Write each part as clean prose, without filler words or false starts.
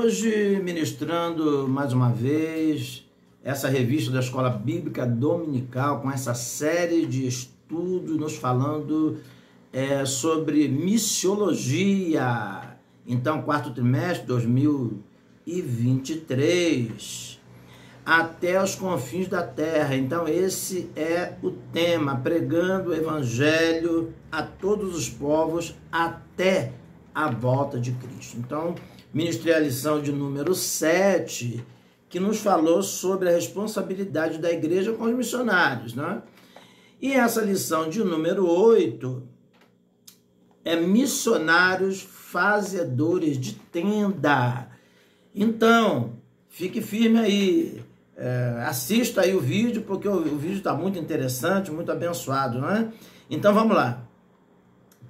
Hoje, ministrando mais uma vez essa revista da Escola Bíblica Dominical, com essa série de estudos, nos falando sobre missiologia. Então, quarto trimestre 2023, até os confins da terra. Então, esse é o tema, pregando o evangelho a todos os povos até a volta de Cristo. Então, ministrei a lição de número 7, que nos falou sobre a responsabilidade da igreja com os missionários, né? E essa lição de número 8 é missionários fazedores de tenda. Então, fique firme aí, assista aí o vídeo, porque o vídeo está muito interessante, muito abençoado, né? Então, vamos lá.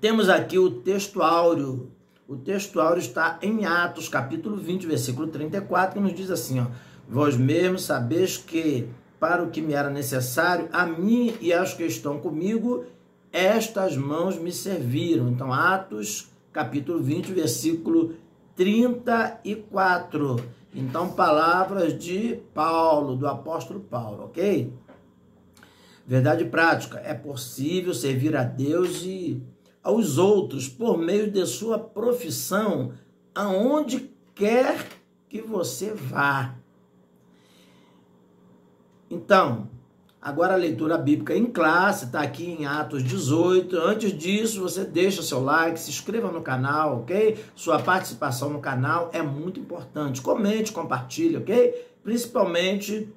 Temos aqui o texto áureo. O texto áureo está em Atos, capítulo 20, versículo 34, que nos diz assim, ó: vós mesmos sabeis que, para o que me era necessário, a mim e aos que estão comigo, estas mãos me serviram. Então, Atos, capítulo 20, versículo 34. Então, palavras de Paulo, do apóstolo Paulo, ok? Verdade prática, é possível servir a Deus e aos outros por meio de sua profissão, aonde quer que você vá. Então, agora a leitura bíblica em classe, está aqui em Atos 18. Antes disso, você deixa seu like, se inscreva no canal, ok? Sua participação no canal é muito importante. Comente, compartilhe, ok? Principalmente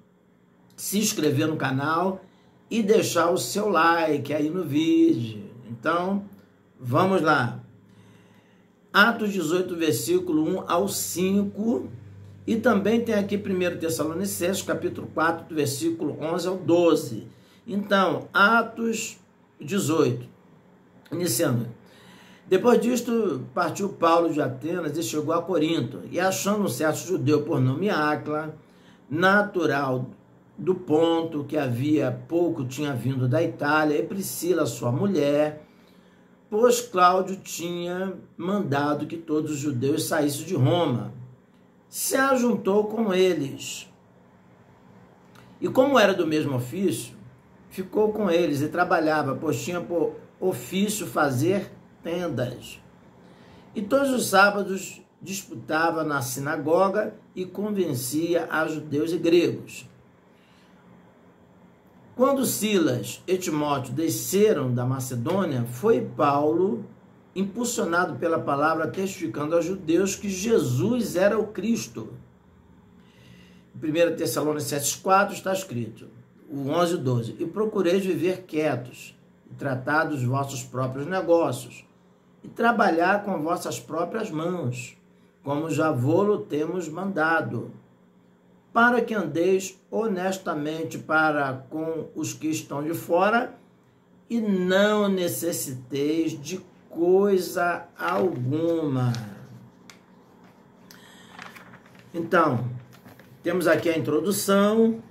se inscrever no canal e deixar o seu like aí no vídeo. Então, vamos lá. Atos 18, versículo 1 ao 5. E também tem aqui 1 Tessalonicenses, capítulo 4, do versículo 11 ao 12. Então, Atos 18. Iniciando. Depois disto, partiu Paulo de Atenas e chegou a Corinto. E achando um certo judeu por nome Áquila, natural do Ponto, que havia pouco tinha vindo da Itália, e Priscila, sua mulher, pois Cláudio tinha mandado que todos os judeus saíssem de Roma, se ajuntou com eles. E como era do mesmo ofício, ficou com eles e trabalhava, pois tinha por ofício fazer tendas. E todos os sábados disputava na sinagoga e convencia a judeus e gregos. Quando Silas e Timóteo desceram da Macedônia, foi Paulo, impulsionado pela palavra, testificando aos judeus que Jesus era o Cristo. Em 1 Tessalonicenses 4 está escrito, o 11 e 12, e procureis viver quietos, e tratar dos vossos próprios negócios, e trabalhar com vossas próprias mãos, como já vô-lo temos mandado, para que andeis honestamente para com os que estão de fora e não necessiteis de coisa alguma. Então, temos aqui a introdução.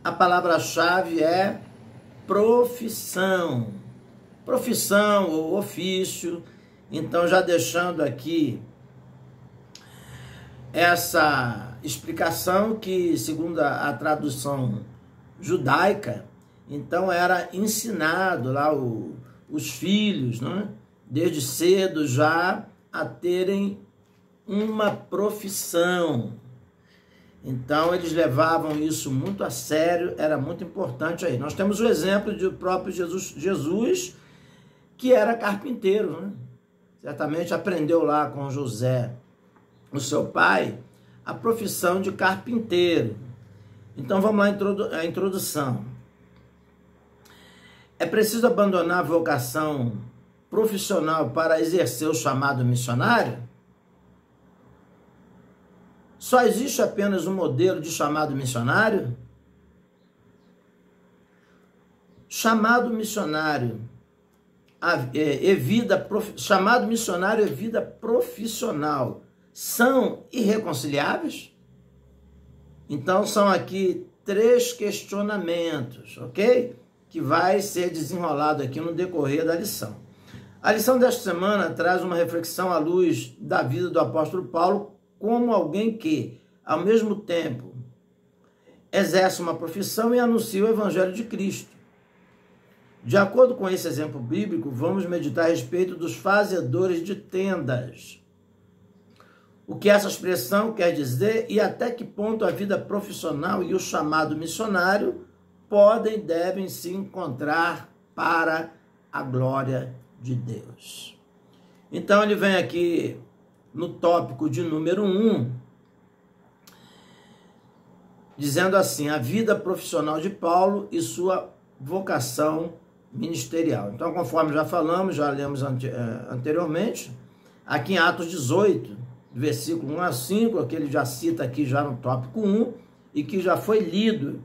A palavra-chave é profissão. Profissão ou ofício. Então, já deixando aqui essa explicação que, segundo a tradução judaica, então era ensinado lá os filhos, né, desde cedo já a terem uma profissão. Então eles levavam isso muito a sério, era muito importante aí. Nós temos o exemplo do próprio Jesus, que era carpinteiro, né? Certamente aprendeu lá com José, o seu pai, a profissão de carpinteiro. Então vamos lá, a introdução. É preciso abandonar a vocação profissional para exercer o chamado missionário? Só existe apenas um modelo de chamado missionário? Chamado missionário chamado missionário e vida profissional são irreconciliáveis? Então são aqui 3 questionamentos, ok? Que vai ser desenrolado aqui no decorrer da lição. A lição desta semana traz uma reflexão à luz da vida do apóstolo Paulo como alguém que, ao mesmo tempo, exerce uma profissão e anuncia o Evangelho de Cristo. De acordo com esse exemplo bíblico, vamos meditar a respeito dos fazedores de tendas. O que essa expressão quer dizer e até que ponto a vida profissional e o chamado missionário podem e devem se encontrar para a glória de Deus. Então ele vem aqui no tópico de número 1, dizendo assim, a vida profissional de Paulo e sua vocação ministerial. Então, conforme já falamos, já lemos anteriormente, aqui em Atos 18, versículo 1 a 5, que ele já cita aqui já no tópico 1, e que já foi lido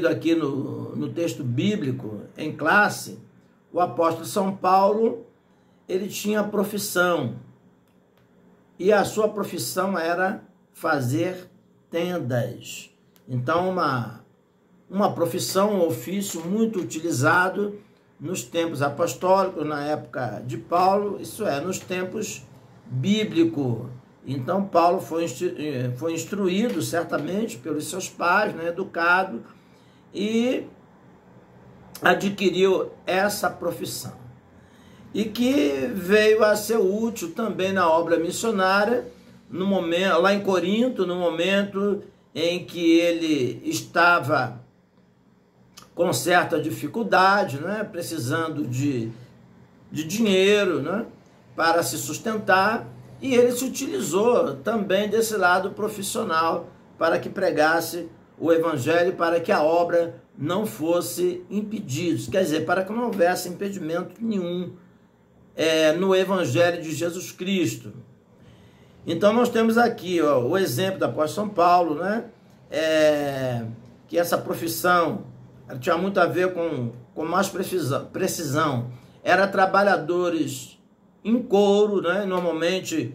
aqui no texto bíblico, em classe, o apóstolo São Paulo, ele tinha profissão, e a sua profissão era fazer tendas. Então, uma profissão, um ofício muito utilizado nos tempos apostólicos, na época de Paulo, isso é, nos tempos bíblicos. Então, Paulo foi instruído, certamente, pelos seus pais, né, educado, e adquiriu essa profissão. E que veio a ser útil também na obra missionária, no momento, lá em Corinto, no momento em que ele estava com certa dificuldade, né, precisando de dinheiro, né, para se sustentar, e ele se utilizou também desse lado profissional para que pregasse o evangelho, para que a obra não fosse impedida, quer dizer, para que não houvesse impedimento nenhum no evangelho de Jesus Cristo. Então nós temos aqui o exemplo do apóstolo São Paulo, né, que essa profissão tinha muito a ver com mais precisão. Era trabalhadores em couro, né, normalmente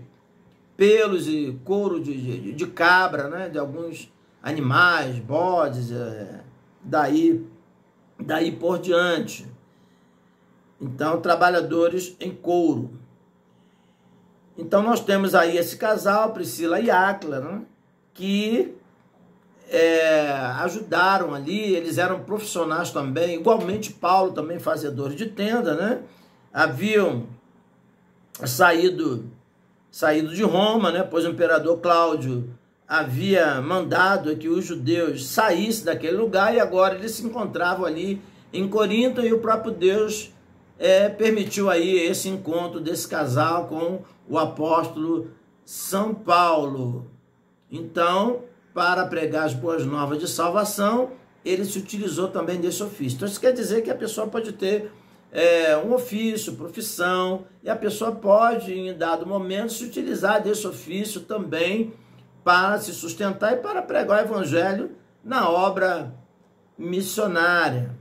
pelos e couro de cabra, né, de alguns animais, bodes, daí por diante. Então, trabalhadores em couro. Então, nós temos aí esse casal, Priscila e Áquila, né, que ajudaram ali, eles eram profissionais também, igualmente Paulo também fazedor de tenda, né? Haviam saído de Roma, né? Pois o imperador Cláudio havia mandado que os judeus saíssem daquele lugar e agora eles se encontravam ali em Corinto e o próprio Deus permitiu aí esse encontro desse casal com o apóstolo São Paulo. Então, para pregar as boas novas de salvação, ele se utilizou também desse ofício. Então, isso quer dizer que a pessoa pode ter um ofício, profissão, e a pessoa pode, em dado momento, se utilizar desse ofício também para se sustentar e para pregar o evangelho na obra missionária.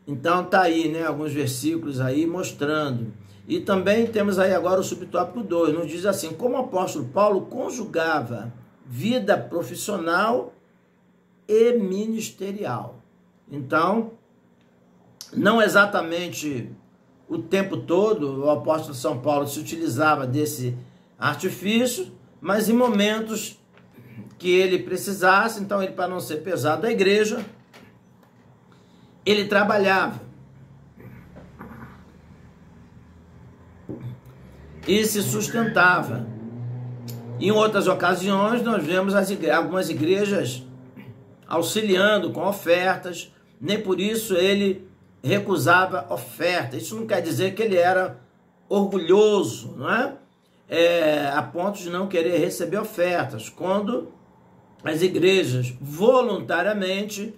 Então, tá aí, né, alguns versículos aí mostrando. E também temos aí agora o subtópico 2, nos diz assim, como o apóstolo Paulo conjugava vida profissional e ministerial. Então, não exatamente o tempo todo o apóstolo São Paulo se utilizava desse artifício, mas em momentos que ele precisasse, então ele, para não ser pesado da igreja, ele trabalhava e se sustentava. Em outras ocasiões, nós vemos algumas igrejas auxiliando com ofertas, nem por isso ele recusava oferta. Isso não quer dizer que ele era orgulhoso, não é? A ponto de não querer receber ofertas. Quando as igrejas voluntariamente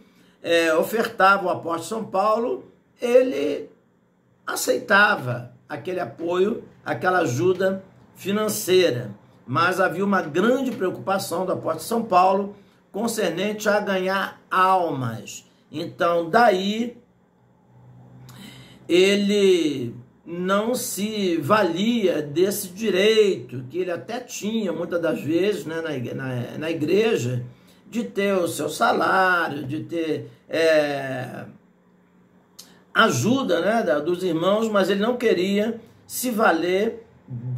ofertavam o apóstolo São Paulo, ele aceitava aquele apoio, aquela ajuda financeira. Mas havia uma grande preocupação do apóstolo São Paulo concernente a ganhar almas. Então, daí, ele não se valia desse direito, que ele até tinha, muitas das vezes, né, na igreja, de ter o seu salário, de ter ajuda, né, dos irmãos, mas ele não queria se valer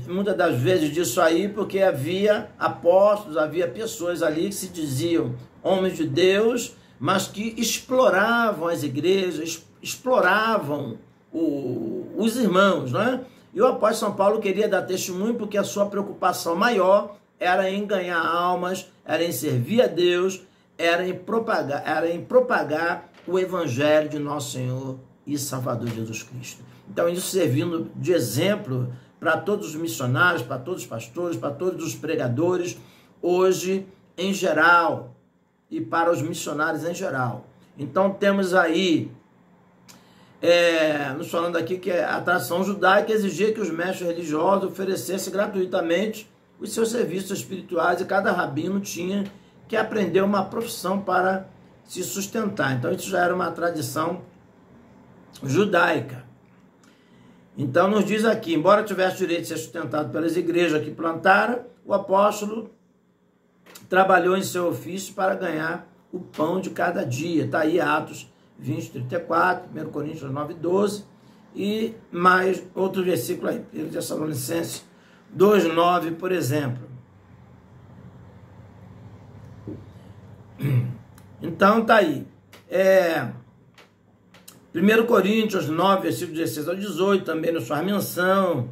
muitas das vezes disso aí, porque havia apóstolos, havia pessoas ali que se diziam homens de Deus, mas que exploravam as igrejas, exploravam os irmãos, né? E o apóstolo São Paulo queria dar testemunho porque a sua preocupação maior era em ganhar almas, era em servir a Deus, era em propagar o evangelho de nosso Senhor e Salvador Jesus Cristo. Então, isso servindo de exemplo para todos os missionários, para todos os pastores, para todos os pregadores, hoje em geral, e para os missionários em geral. Então, temos aí, nos falando aqui que a tradição judaica exigia que os mestres religiosos oferecessem gratuitamente os seus serviços espirituais, e cada rabino tinha que aprender uma profissão para se sustentar. Então, isso já era uma tradição judaica. Então, nos diz aqui, embora tivesse direito de ser sustentado pelas igrejas que plantaram, o apóstolo trabalhou em seu ofício para ganhar o pão de cada dia. Está aí Atos 20, 34, 1 Coríntios 9, 12, e mais outro versículo aí, 1 Tessalonicenses 2, 9, por exemplo. Então, está aí. 1 Coríntios 9, versículo 16 ao 18, também nos faz menção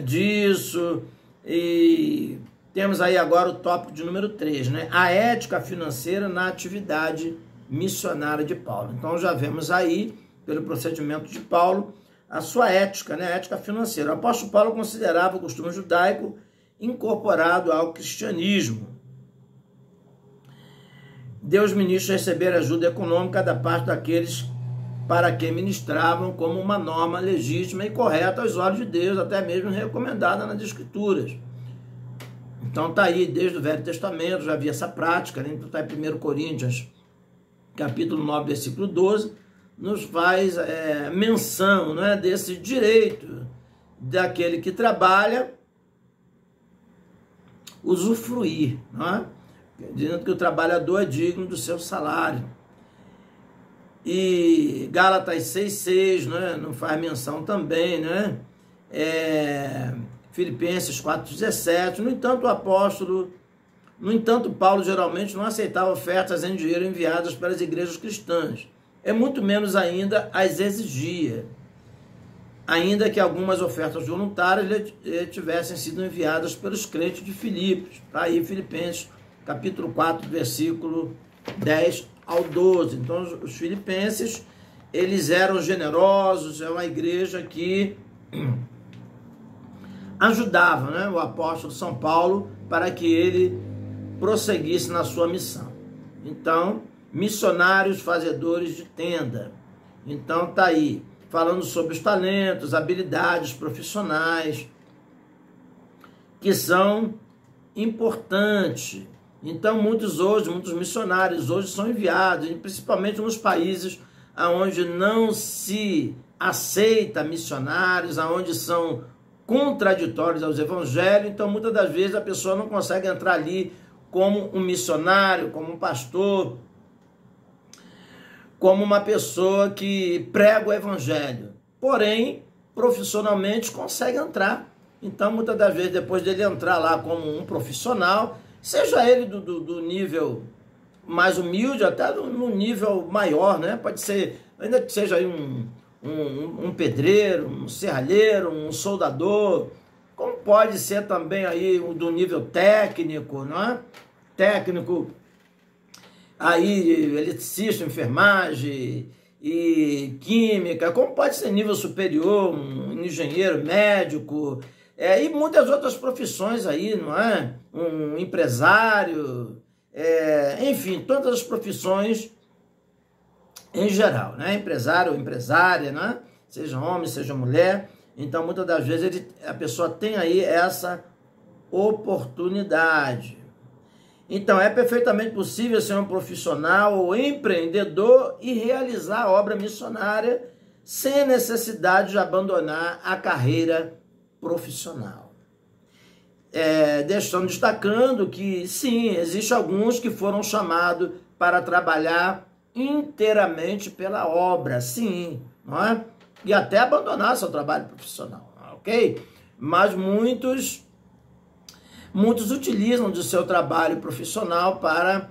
disso. E temos aí agora o tópico de número 3, né? A ética financeira na atividade missionária de Paulo. Então, já vemos aí, pelo procedimento de Paulo, a sua ética, né? A ética financeira. O apóstolo Paulo considerava o costume judaico incorporado ao cristianismo. Deus ministra receber ajuda econômica da parte daqueles para quem ministravam como uma norma legítima e correta aos olhos de Deus, até mesmo recomendada nas Escrituras. Então está aí, desde o Velho Testamento já havia essa prática, né? Então está em 1 Coríntios, capítulo 9, versículo 12, nos faz menção, né, desse direito daquele que trabalha usufruir, não é? Dizendo que o trabalhador é digno do seu salário. E Gálatas 6,6, né, não faz menção também, né? Filipenses 4,17. No entanto, Paulo geralmente não aceitava ofertas em dinheiro enviadas para as igrejas cristãs. Muito menos ainda as exigia, ainda que algumas ofertas voluntárias lhe tivessem sido enviadas pelos crentes de Filipos. Está aí Filipenses, capítulo 4, versículo 10 ao 12. Então, os filipenses, eles eram generosos, é uma igreja que ajudava, né, o apóstolo São Paulo para que ele prosseguisse na sua missão. Então, missionários fazedores de tenda. Então, está aí, falando sobre os talentos, habilidades profissionais, que são importantes. Então, muitos missionários hoje são enviados, principalmente nos países onde não se aceita missionários, onde são contraditórios aos evangelhos. Então, muitas das vezes a pessoa não consegue entrar ali como um missionário, como um pastor, como uma pessoa que prega o evangelho. Porém, profissionalmente consegue entrar. Então, muitas das vezes, depois dele entrar lá como um profissional, seja ele do nível mais humilde, até no nível maior, né? Pode ser, ainda que seja aí um pedreiro, um serralheiro, um soldador, como pode ser também aí do nível técnico, não é? Técnico, aí eletricista, enfermagem e química, como pode ser nível superior, um engenheiro, médico, e muitas outras profissões aí, não é? Um empresário, enfim, todas as profissões em geral, né? Empresário ou empresária, né? Seja homem, seja mulher. Então, muitas das vezes a pessoa tem aí essa oportunidade. Então, é perfeitamente possível ser um profissional ou empreendedor e realizar a obra missionária sem necessidade de abandonar a carreira profissional. Estão destacando que, sim, existem alguns que foram chamados para trabalhar inteiramente pela obra, sim, não é? E até abandonar seu trabalho profissional, ok? mas muitos utilizam do seu trabalho profissional para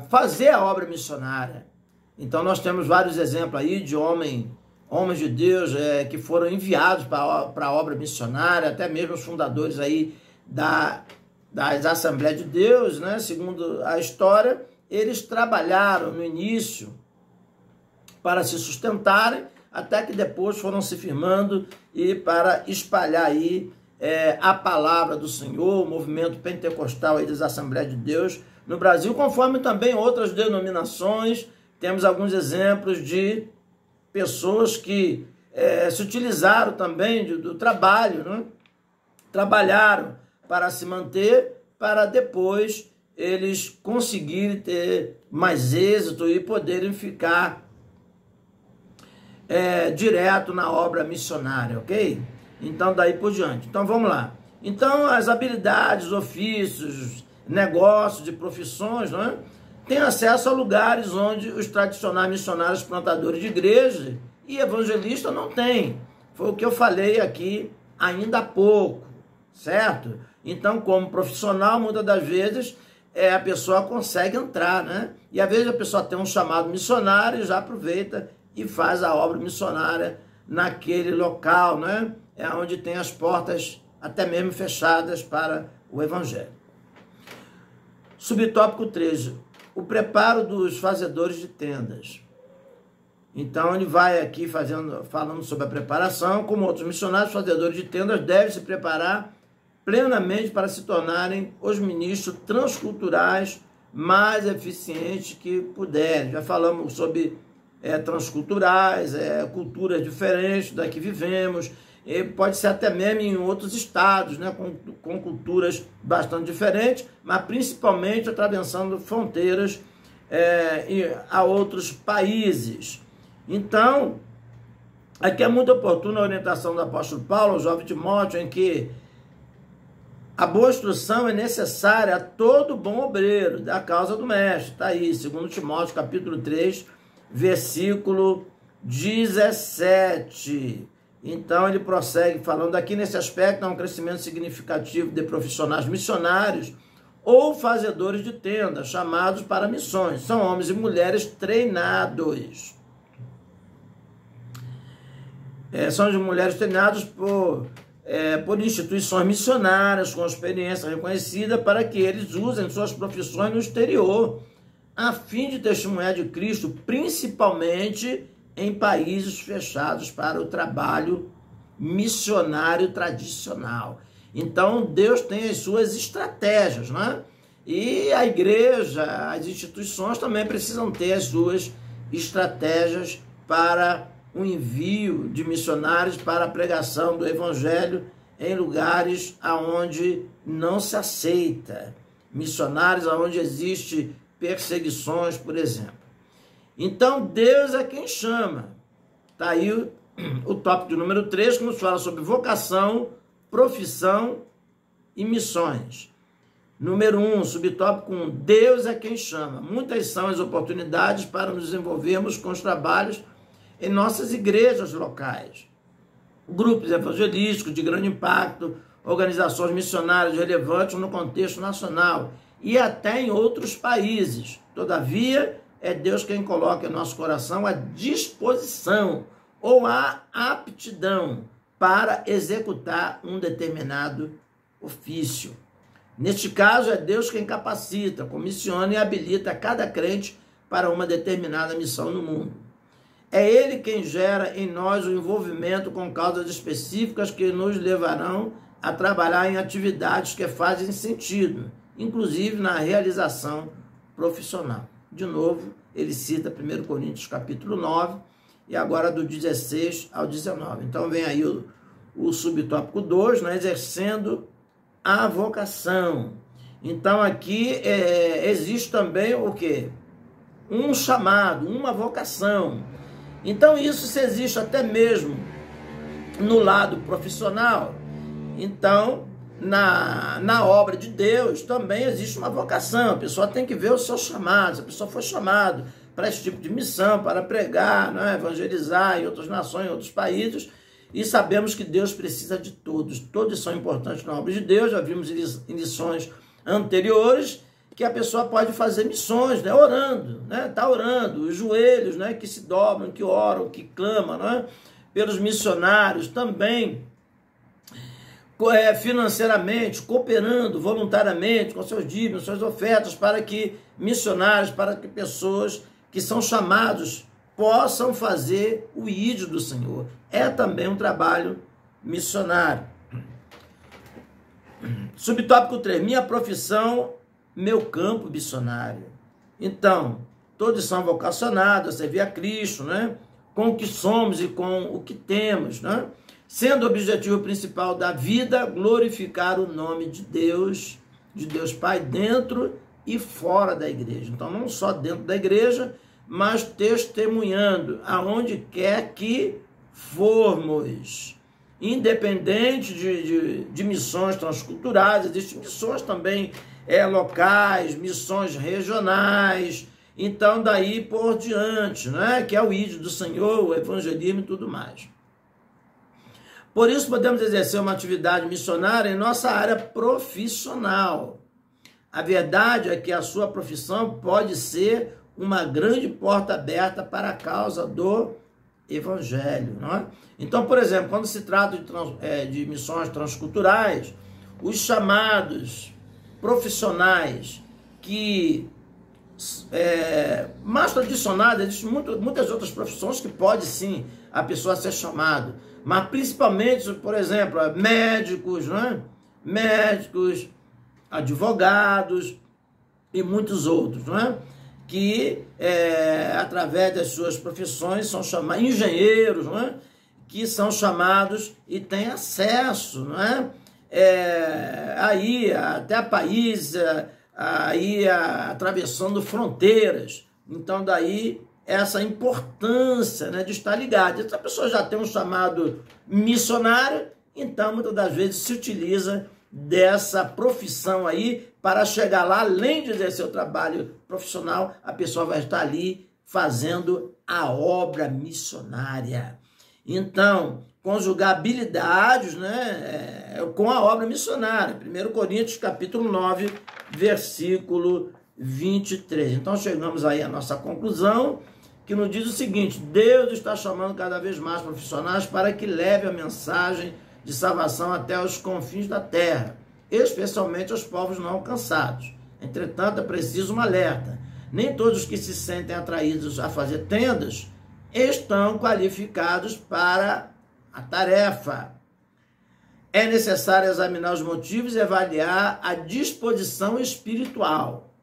fazer a obra missionária. Então nós temos vários exemplos aí de homens de Deus que foram enviados para a obra missionária, até mesmo os fundadores aí das Assembleias de Deus, né? Segundo a história, eles trabalharam no início para se sustentarem, até que depois foram se firmando e para espalhar aí a palavra do Senhor, o movimento pentecostal aí das Assembleias de Deus no Brasil, conforme também outras denominações. Temos alguns exemplos de pessoas que se utilizaram também do trabalho, né? Trabalharam para se manter, para depois eles conseguirem ter mais êxito e poderem ficar direto na obra missionária, ok? Então, daí por diante. Então, vamos lá. Então, as habilidades, ofícios, negócios e profissões, né, têm acesso a lugares onde os tradicionais missionários plantadores de igreja e evangelistas não têm. Foi o que eu falei aqui ainda há pouco, certo? Então, como profissional, muitas das vezes, a pessoa consegue entrar, né? E às vezes a pessoa tem um chamado missionário e já aproveita e faz a obra missionária naquele local, né? É onde tem as portas até mesmo fechadas para o evangelho. Subtópico 13, o preparo dos fazedores de tendas. Então ele vai aqui falando sobre a preparação, como outros missionários, fazedores de tendas devem se preparar plenamente para se tornarem os ministros transculturais mais eficientes que puderem. Já falamos sobre transculturais, culturas diferentes da que vivemos, pode ser até mesmo em outros estados, né, com culturas bastante diferentes, mas principalmente atravessando fronteiras a outros países. Então, aqui é muito oportuna a orientação do apóstolo Paulo ao jovem Timóteo, em que a boa instrução é necessária a todo bom obreiro, da causa do mestre. Está aí, 2 Timóteo, capítulo 3, versículo 17. Então, ele prossegue falando aqui nesse aspecto, há um crescimento significativo de profissionais missionários ou fazedores de tendas, chamados para missões. São homens e mulheres treinados. São de mulheres treinadas por instituições missionárias com experiência reconhecida para que eles usem suas profissões no exterior, a fim de testemunhar de Cristo, principalmente em países fechados para o trabalho missionário tradicional. Então, Deus tem as suas estratégias, né? E a igreja, as instituições também precisam ter as suas estratégias para o envio de missionários para a pregação do evangelho em lugares onde não se aceita. Missionários onde existe perseguições, por exemplo. Então, Deus é quem chama. Está aí o tópico número 3, que nos fala sobre vocação, profissão e missões. Número 1, subtópico 1, Deus é quem chama. Muitas são as oportunidades para nos desenvolvermos com os trabalhos em nossas igrejas locais. Grupos evangelísticos de grande impacto, organizações missionárias relevantes no contexto nacional e até em outros países. Todavia, é Deus quem coloca em nosso coração a disposição ou a aptidão para executar um determinado ofício. Neste caso, é Deus quem capacita, comissiona e habilita cada crente para uma determinada missão no mundo. É Ele quem gera em nós o envolvimento com causas específicas que nos levarão a trabalhar em atividades que fazem sentido, inclusive na realização profissional. De novo, ele cita 1 Coríntios capítulo 9, e agora do 16 ao 19. Então vem aí o subtópico 2, né, exercendo a vocação. Então aqui existe também o quê? Um chamado, uma vocação. Então isso se existe até mesmo no lado profissional. Então, na obra de Deus também existe uma vocação. A pessoa tem que ver o seu chamado. Se a pessoa for chamado para esse tipo de missão, para pregar, né, evangelizar em outras nações, em outros países, e sabemos que Deus precisa de todos. Todos são importantes na obra de Deus. Já vimos em lições anteriores que a pessoa pode fazer missões, né? Orando, né? Tá orando, os joelhos, né? Que se dobram, que oram, que clamam, né? Pelos missionários também, financeiramente, cooperando voluntariamente com seus dízimos, suas ofertas, para que missionários, para que pessoas que são chamados possam fazer o ídolo do Senhor. É também um trabalho missionário. Subtópico 3, minha profissão, meu campo missionário. Então, todos são vocacionados a servir a Cristo, né? Com o que somos e com o que temos, né? Sendo o objetivo principal da vida, glorificar o nome de Deus Pai, dentro e fora da igreja. Então, não só dentro da igreja, mas testemunhando aonde quer que formos. Independente de missões transculturais, existem missões também locais, missões regionais, então daí por diante, né? Que é o ídolo do Senhor, o evangelismo e tudo mais. Por isso podemos exercer uma atividade missionária em nossa área profissional. A verdade é que a sua profissão pode ser uma grande porta aberta para a causa do evangelho, não é? Então, por exemplo, quando se trata de missões transculturais, os chamados profissionais que mais tradicionais, existem muitas outras profissões que pode sim a pessoa ser chamada, mas principalmente, por exemplo, médicos, né? Médicos, advogados e muitos outros, não é? Que através das suas profissões são chamados, engenheiros, não é? Que são chamados e têm acesso, não é? Aí até a países, aí atravessando fronteiras. Então daí essa importância, né, de estar ligado. Essa pessoa já tem um chamado missionário, então muitas das vezes se utiliza dessa profissão aí para chegar lá, além de exercer o trabalho profissional, a pessoa vai estar ali fazendo a obra missionária. Então, conjugar habilidades, né, com a obra missionária. 1 Coríntios, capítulo 9, versículo 23. Então, chegamos aí à nossa conclusão, que nos diz o seguinte: Deus está chamando cada vez mais profissionais para que leve a mensagem de salvação até os confins da terra, especialmente aos povos não alcançados. Entretanto, é preciso um alerta. Nem todos os que se sentem atraídos a fazer tendas estão qualificados para a tarefa. É necessário examinar os motivos e avaliar a disposição espiritual.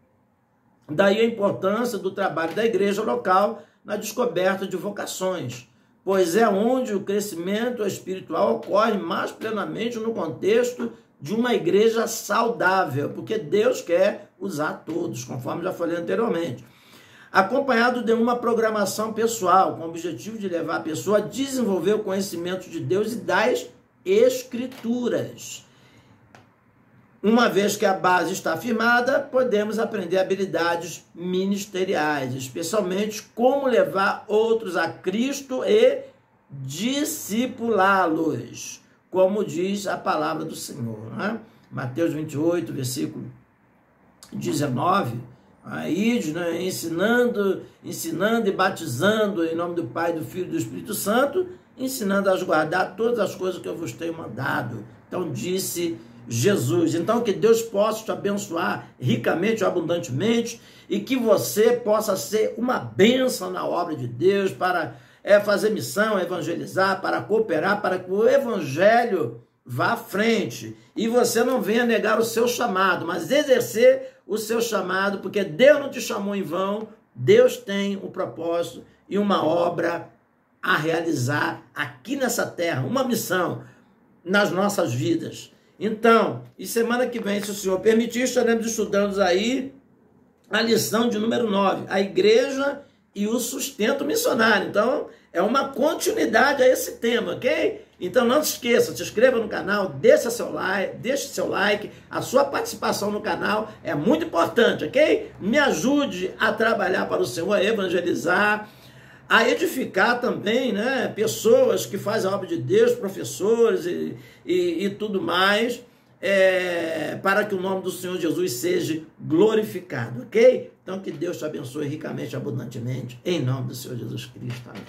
Daí a importância do trabalho da igreja local na descoberta de vocações, pois é onde o crescimento espiritual ocorre mais plenamente no contexto de uma igreja saudável, porque Deus quer usar todos, conforme já falei anteriormente. Acompanhado de uma programação pessoal, com o objetivo de levar a pessoa a desenvolver o conhecimento de Deus e das Escrituras. Uma vez que a base está firmada, podemos aprender habilidades ministeriais, especialmente como levar outros a Cristo e discipulá-los, como diz a palavra do Senhor, né? Mateus 28, versículo 19, aí, né? ensinando e batizando em nome do Pai, do Filho e do Espírito Santo, ensinando a guardar todas as coisas que eu vos tenho mandado. Então disse Jesus. Então que Deus possa te abençoar ricamente ou abundantemente e que você possa ser uma bênção na obra de Deus para fazer missão, evangelizar, para cooperar, para que o evangelho vá à frente e você não venha negar o seu chamado, mas exercer o seu chamado, porque Deus não te chamou em vão. Deus tem um propósito e uma obra a realizar aqui nessa terra, uma missão nas nossas vidas. Então, e semana que vem, se o Senhor permitir, estaremos estudando aí a lição de número 9, a igreja e o sustento missionário. Então, é uma continuidade a esse tema, ok? Então, não se esqueça, se inscreva no canal, deixe seu like, a sua participação no canal é muito importante, ok? Me ajude a trabalhar para o Senhor, a evangelizar, a edificar também, né, pessoas que fazem a obra de Deus, professores e tudo mais, para que o nome do Senhor Jesus seja glorificado, ok? Então que Deus te abençoe ricamente, abundantemente, em nome do Senhor Jesus Cristo. Amém.